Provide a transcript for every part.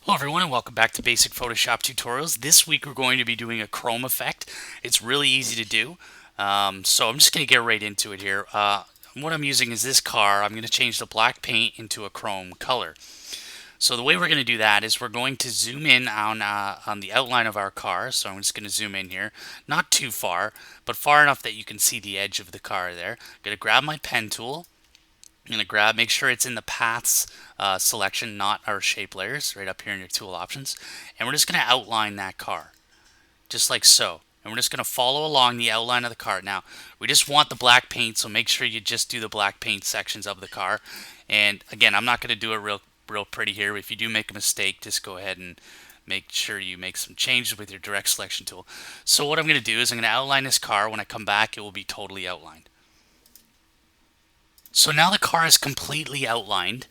Hello everyone and welcome back to Basic Photoshop Tutorials. This week we're going to be doing a chrome effect. It's really easy to do, so I'm just going to get right into it here. What I'm using is this car. I'm going to change the black paint into a chrome color. So the way we're going to do that is we're going to zoom in on the outline of our car. So I'm just going to zoom in here, not too far, but far enough that you can see the edge of the car there. I'm going to grab my pen tool. I'm going to make sure it's in the paths selection, not our shape layers, right up here in your tool options. And we're just going to outline that car, just like so. And we're just going to follow along the outline of the car. Now, we just want the black paint, so make sure you just do the black paint sections of the car. And again, I'm not going to do it real pretty here. If you do make a mistake, just go ahead and make sure you make some changes with your direct selection tool. So what I'm going to do is I'm going to outline this car. When I come back, it will be totally outlined. So now the car is completely outlined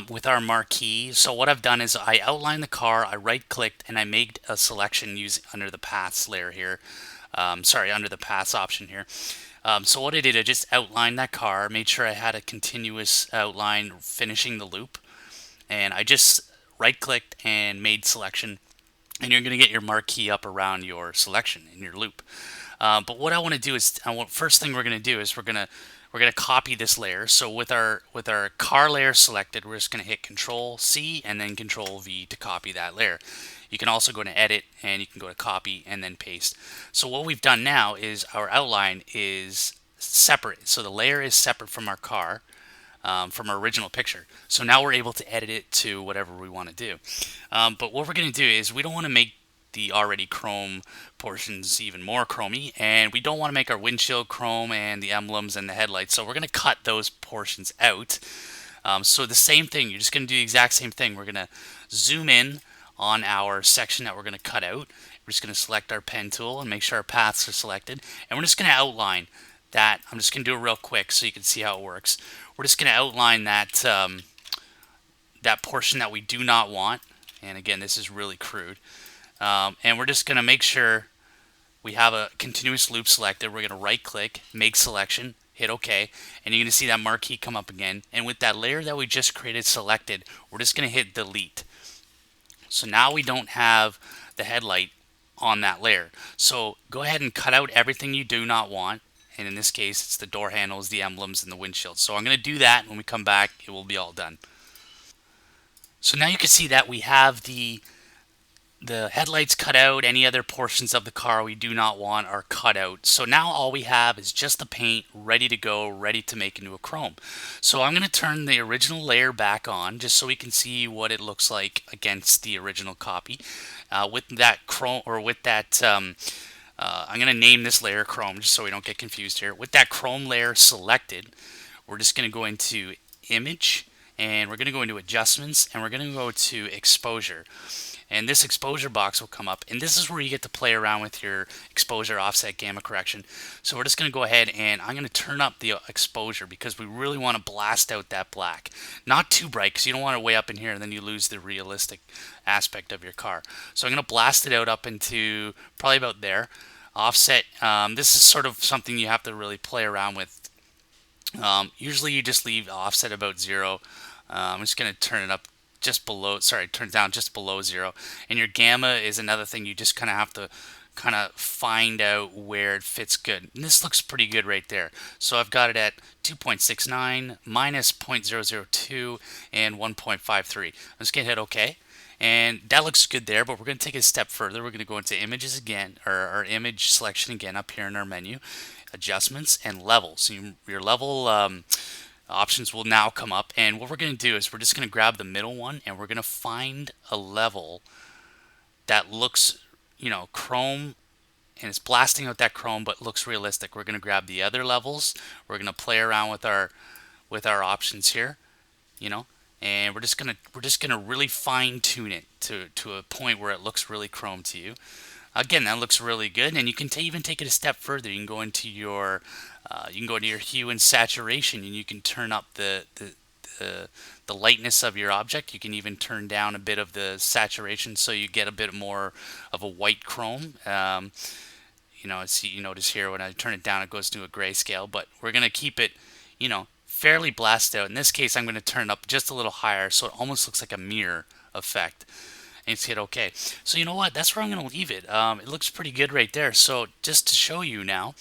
with our marquee. So what I've done is I outlined the car, I right-clicked, and I made a selection using under the paths layer here. Under the paths option here. So what I did, I just outlined that car, made sure I had a continuous outline finishing the loop, and I just right-clicked and made selection, and you're going to get your marquee up around your selection in your loop. But what I want to do is, first thing we're going to do is we're going to copy this layer. So with our car layer selected, we're just going to hit Control C and then Control V to copy that layer. You can also go to Edit and you can go to Copy and then Paste. So what we've done now is our outline is separate. So the layer is separate from our car. From our original picture. So now we're able to edit it to whatever we want to do. But what we're going to do is we don't want to make the already chrome portions even more chromy, and we don't want to make our windshield chrome and the emblems and the headlights, so we're going to cut those portions out. So the same thing, you're just going to do the exact same thing. We're going to zoom in on our section that we're going to cut out. We're just going to select our pen tool and make sure our paths are selected, and we're just going to outline that. I'm just going to do it real quick so you can see how it works. We're just going to outline that that portion that we do not want, and again, this is really crude. And we're just going to make sure we have a continuous loop selected. We're going to right click, make selection, hit OK, and you're going to see that marquee come up again. And with that layer that we just created selected, we're just going to hit delete. So now we don't have the headlight on that layer. So go ahead and cut out everything you do not want. And in this case, it's the door handles, the emblems, and the windshield. So I'm going to do that. When we come back, it will be all done. So now you can see that we have the headlights cut out. Any other portions of the car we do not want are cut out. So now all we have is just the paint ready to go, ready to make into a chrome. So I'm going to turn the original layer back on just so we can see what it looks like against the original copy. With that chrome, or with that I'm going to name this layer chrome just so we don't get confused here. With that chrome layer selected, we're just going to go into image, and we're going to go into adjustments, and we're going to go to exposure. And this exposure box will come up, and this is where you get to play around with your exposure, offset, gamma correction. So we're just going to go ahead and I'm going to turn up the exposure because we really want to blast out that black. Not too bright because you don't want it way up in here and then you lose the realistic aspect of your car. So I'm going to blast it out up into probably about there. Offset, this is sort of something you have to really play around with. Usually you just leave offset about 0. I'm just going to turn it up just below, turn down just below 0. And your gamma is another thing you just kind of have to kind of find out where it fits good. And this looks pretty good right there. So I've got it at 2.69, minus 0.002, and 1.53. I'm just going to hit OK. And that looks good there, but we're going to take it a step further. We're going to go into images again, or our image selection again up here in our menu, adjustments, and levels. So your level options will now come up, and what we're going to do is we're just going to grab the middle one and we're going to find a level that looks, chrome, and it's blasting out that chrome but looks realistic. We're going to grab the other levels, we're going to play around with our options here, and we're just gonna really fine tune it to a point where it looks really chrome to you. Again, that looks really good, and you can even take it a step further. You can go into your hue and saturation, and you can turn up the lightness of your object. You can even turn down a bit of the saturation so you get a bit more of a white chrome. You notice here when I turn it down, it goes to a grayscale, but we're gonna keep it, fairly blasted out. In this case, I'm going to turn it up just a little higher so it almost looks like a mirror effect. and just hit OK. So you know what? That's where I'm going to leave it. It looks pretty good right there. So just to show you now,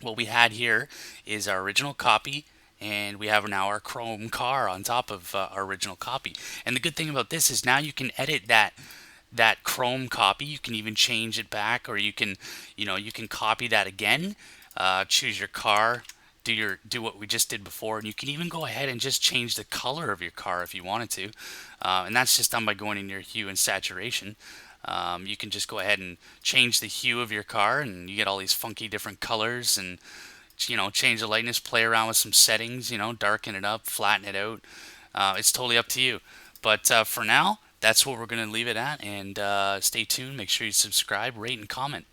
what we had here is our original copy, and we have now our chrome car on top of our original copy. And the good thing about this is now you can edit that chrome copy. You can even change it back, or you can, you can copy that again, choose your car, do what we just did before, and you can even go ahead and just change the color of your car if you wanted to, and that's just done by going in your hue and saturation. You can just go ahead and change the hue of your car, and you get all these funky different colors, and change the lightness, play around with some settings, darken it up, flatten it out. It's totally up to you. But for now, that's what we're going to leave it at. And stay tuned. Make sure you subscribe, rate, and comment.